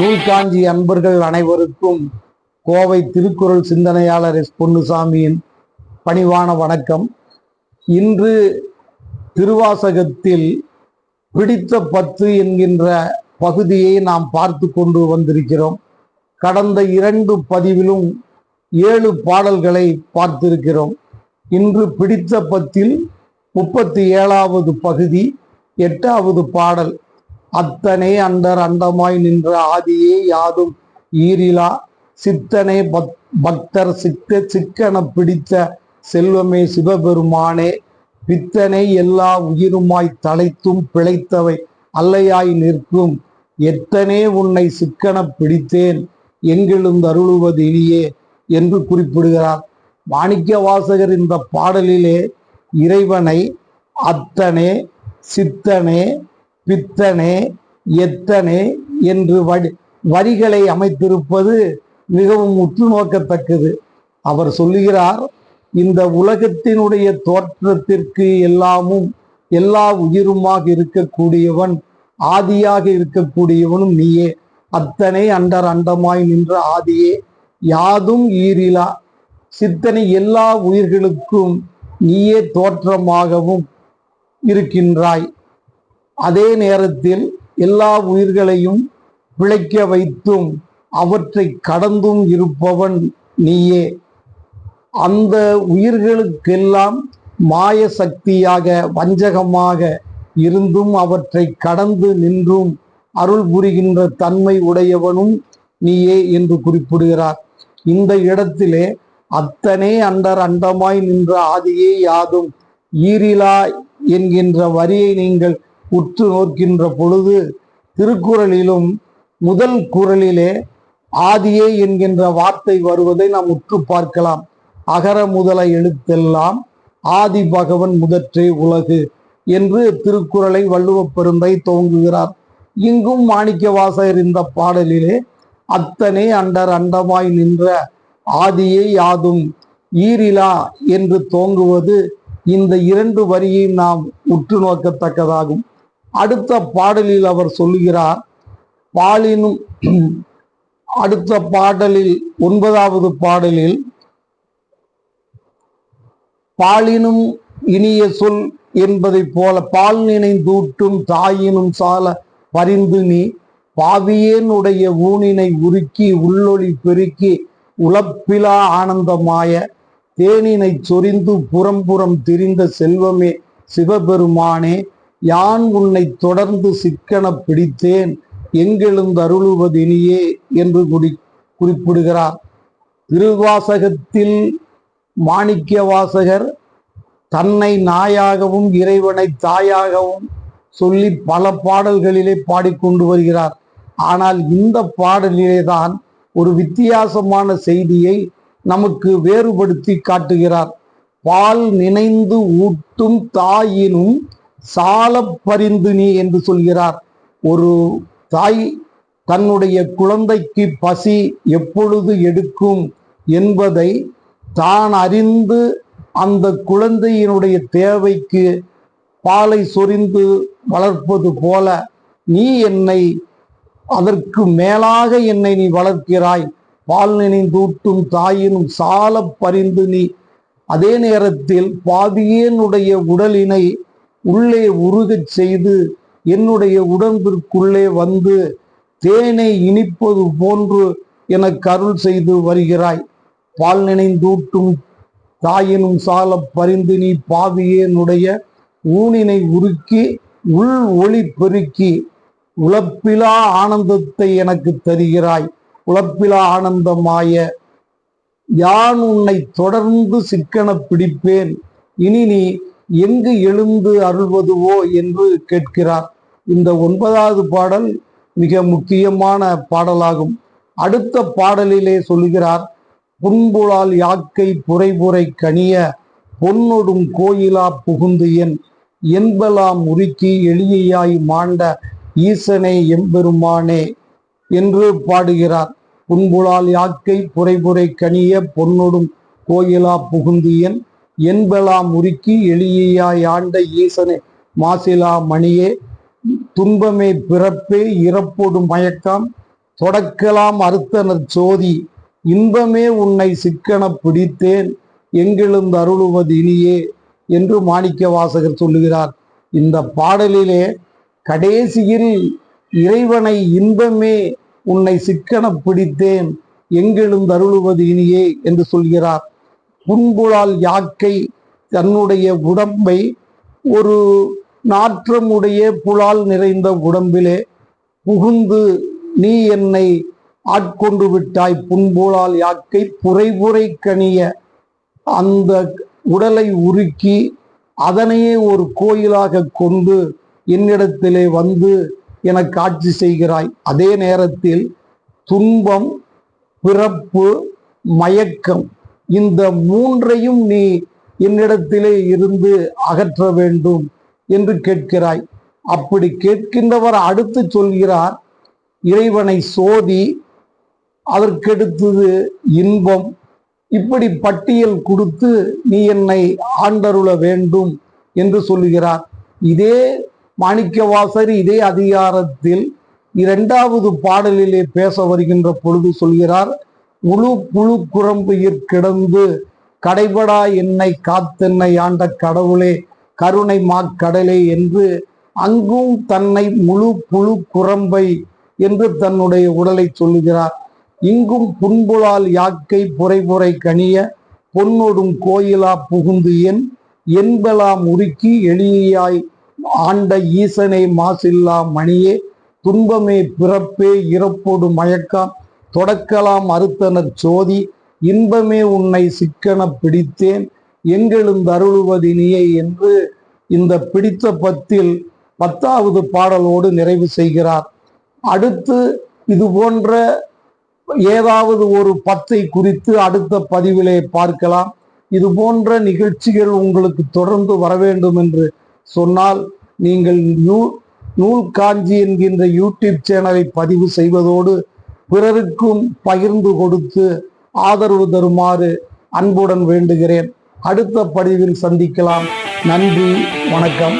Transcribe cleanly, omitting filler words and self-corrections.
நூல்காஞ்சி அன்பர்கள் அனைவருக்கும் கோவை திருக்குறள் சிந்தனையாளர் எஸ் பொன்னுசாமியின் பணிவான வணக்கம். இன்று திருவாசகத்தில் பிடித்த 10 என்கின்ற பகுதியை நாம் பார்த்து கொண்டு வந்திருக்கிறோம். கடந்த 2 பதிவிலும் 7 பாடல்களை பார்த்திருக்கிறோம். இன்று பிடித்த 10ல் 37வது பகுதி 8வது பாடல். அத்தனை அண்டர் அண்டமாய் நின்ற ஆதியே யாதும் ஈரிலா சித்தனை பக்தர் சிக்கன பிடித்த செல்வமே சிவபெருமானே பித்தனை எல்லா உயிருமாய் தலைத்தும் பிழைத்தவை அல்லையாய் நிற்கும் எத்தனே உன்னை சிக்கன பிடித்தேன் எங்கெழுந்து அருளுவது இனியே என்று குறிப்பிடுகிறார் மாணிக்க வாசகர். இந்த பாடலிலே இறைவனை அத்தனே சித்தனே பித்தனே எத்தனே என்று வரிகளை அமைத்திருப்பது மிகவும் உற்று நோக்கத்தக்கது. அவர் சொல்லுகிறார், இந்த உலகத்தினுடைய தோற்றத்திற்கு எல்லாமும் எல்லா உயிருமாக இருக்கக்கூடியவன், ஆதியாக இருக்கக்கூடியவனும் நீயே. அத்தனை அண்டர் அண்டமாய் நின்ற ஆதியே யாதும் ஈரிலா சித்தனை எல்லா உயிர்களுக்கும் நீயே தோற்றமாகவும் இருக்கின்றாய். அதே நேரத்தில் எல்லா உயிர்களையும் பிழைக்க வைத்தும் அவற்றை கடந்தும் இருப்பவன் நீயே. அந்த உயிர்களுக்கெல்லாம் மாய சக்தியாக வஞ்சகமாக இருந்தும் அவற்றை கடந்து நின்றும் அருள் புரிகின்ற தன்மை உடையவனும் நீயே என்று குறிப்பிடுகிறார். இந்த இடத்திலே அத்தனை அண்டர் அண்டமாய் நின்ற ஆதியே யாதும் ஈரிலா என்கின்ற வரியை நீங்கள் உற்று நோக்கின்ற பொழுது திருக்குறளிலும் முதல் குறளிலே ஆதியே என்கின்ற வார்த்தை வருவதை நாம் உற்று பார்க்கலாம். அகர முதல எழுத்தெல்லாம் ஆதி பகவன் முதற்றே உலகு என்று திருக்குறளை வள்ளுவப் பெருந்தை துவங்குகிறார். இங்கும் மாணிக்க வாசகர் இந்த பாடலிலே அத்தனை அண்டர் அண்டமாய் நின்ற ஆதியே யாதும் ஈரிலா என்று துவங்குவது இந்த 2 வரியை நாம் உற்று நோக்கத்தக்கதாகும். அடுத்த பாடலில் அவர் சொல்லுகிறார், பாலினும் அடுத்த பாடலில் 9வது பாடலில் பாலினும் இனிய சொல் என்பதை போல பால் நினைந்தூட்டும் தாயினும் சால பரிந்து நீ பாவியேனுடைய ஊனினை உருக்கி உள்ளொளி பெருக்கி உழப்பிலா ஆனந்தமாய தேனினை சொரிந்து புறம்புறம் திரிந்த செல்வமே சிவபெருமானே யான் உன்னை தொடர்ந்து சிக்கன பிடித்தேன் எங்கெழுந்து அருளுவது இனியே என்று குறிப்பிடுகிறார். திருவாசகத்தில் மாணிக்க வாசகர் தன்னை நாயாகவும் இறைவனை தாயாகவும் சொல்லி பல பாடல்களிலே பாடிக்கொண்டு வருகிறார். ஆனால் இந்த பாடலிலே தான் ஒரு வித்தியாசமான செய்தியை நமக்கு வேறுபடுத்தி காட்டுகிறார். பால் நினைந்து ஊட்டும் தாயினும் சால பரிந்து நீ என்று சொல்கிறார். ஒரு தாய் தன்னுடைய குழந்தைக்கு பசி எப்பொழுது எடுக்கும் என்பதை தான் அறிந்து அந்த குழந்தையினுடைய தேவைக்கு பாலை சொரிந்து வளர்ப்பது போல நீ என்னை அதற்கு மேலாக என்னை நீ வளர்க்கிறாய். பால் நினைந்தூட்டும் தாயினும் சால பரிந்து நீ. அதே நேரத்தில் பாவியேனுடைய உடலினை உள்ளே உருகச் செய்து என்னுடைய உடம்பிற்குள்ளே வந்து தேனை இனிப்பது போன்று எனக்கு அருள் செய்து வருகிறாய். பால் நினைந்தூட்டும் தாயினும் சால பரிந்து நீ பாவியேனுடைய ஊனினை உருக்கி உள் ஒளி பெருக்கி உழப்பிலா ஆனந்தத்தை எனக்கு தருகிறாய். உழப்பிலா ஆனந்தமாய யான் உன்னை தொடர்ந்து சிக்கன பிடிப்பேன் இனி நீ எங்கு எழுந்து அருள்வதுவோ என்று கேட்கிறார். இந்த 9வது பாடல் மிக முக்கியமான பாடலாகும். அடுத்த பாடலிலே சொல்லுகிறார், புன்புலால் யாக்கை புரைபுரை கனிய பொன்னொடும் கோயிலா புகுந்து என்பலாம் உருக்கி எளியாய் மாண்ட ஈசனே எம்பெருமானே என்று பாடுகிறார். புன்புலால் யாக்கை புரைபுரை கனிய பொன்னொடும் கோயிலா புகுந்து என்பலாம் உருக்கி எளியாய் ஆண்ட ஈசனே மாசிலா மணியே துன்பமே பிறப்பே இறப்போடும் மயக்கம் தொடக்கலாம் அறுத்தனர் சோதி, இன்பமே உன்னை சிக்கன பிடித்தேன், எங்கெழுந்து அருளுவது இனியே என்று மாணிக்க வாசகர் சொல்லுகிறார். இந்த பாடலிலே கடைசியில் இறைவனை இன்பமே உன்னை சிக்கன பிடித்தேன், எங்கெழுந்து அருளுவது இனியே என்று சொல்கிறார். புன்புலால் யாக்கை தன்னுடைய உடம்பை ஒரு நாற்றமுடைய புலால் நிறைந்த உடம்பிலே புகுந்து நீ என்னை ஆட்கொண்டு விட்டாய், புன்புலால் யாக்கை புரைபுரை கனிய அந்த உடலை உருக்கி அதனையே ஒரு கோயிலாக கொண்டு என்னிடத்திலே வந்து எனக்கு ஆட்சி செய்கிறாய். அதே நேரத்தில் துன்பம், பிறப்பு, மயக்கம் இந்த மூன்றையும் நீ என்னிடத்திலே இருந்து அகற்ற வேண்டும் என்று கேட்கிறாய். அப்படி கேட்கின்றவர் அடுத்து சொல்கிறார், இறைவனை சோதி, அதற்கெடுத்தது இன்பம், இப்படி பட்டியல் கொடுத்து நீ என்னை ஆண்டருள வேண்டும் என்று சொல்லுகிறார். இதே மாணிக்கவாசகர் இதே அதிகாரத்தில் 2வது பாடலிலே பேச வருகின்ற பொழுது சொல்கிறார், முழு புழு குரம்புயிர் கிடந்து கடைபடா என்னை காத்தென்னை ஆண்ட கடவுளே கருணை மாக்கடலே என்று அங்கும் தன்னை முழு புழு குரம்பை என்று தன்னுடைய உடலை சொல்லுகிறார். இங்கும் புன்புலால் யாக்கை புரைபுரை கனிய பொன்னொடும் கோயிலா புகுந்து என்பலாம் உருக்கி எளியாய் ஆண்ட ஈசனை மாசில்லா மணியே, துன்பமே பிறப்பே இறப்போடு மயக்கம் தொடக்கலாம் அறுத்தனர் சோதி, இன்பமே உன்னை சிக்கன பிடித்தேன், எங்கெழுந்து அருளுவதினியே என்று இந்த பிடித்த பத்தில் 10வது பாடலோடு நிறைவு செய்கிறார். அடுத்து இது போன்ற ஏதாவது ஒரு 10 குறித்து அடுத்த பதிவிலே பார்க்கலாம். இது போன்ற நிகழ்ச்சிகள் உங்களுக்கு தொடர்ந்து வர வேண்டும் என்று சொன்னால் நீங்கள் நூல் காஞ்சி என்கின்ற யூடியூப் சேனலை பதிவு செய்வதோடு பிறருக்கும் பகிர்ந்து கொடுத்து ஆதரவு தருமாறு அன்புடன் வேண்டுகிறேன். அடுத்த பதிவில் சந்திக்கலாம். நன்றி, வணக்கம்.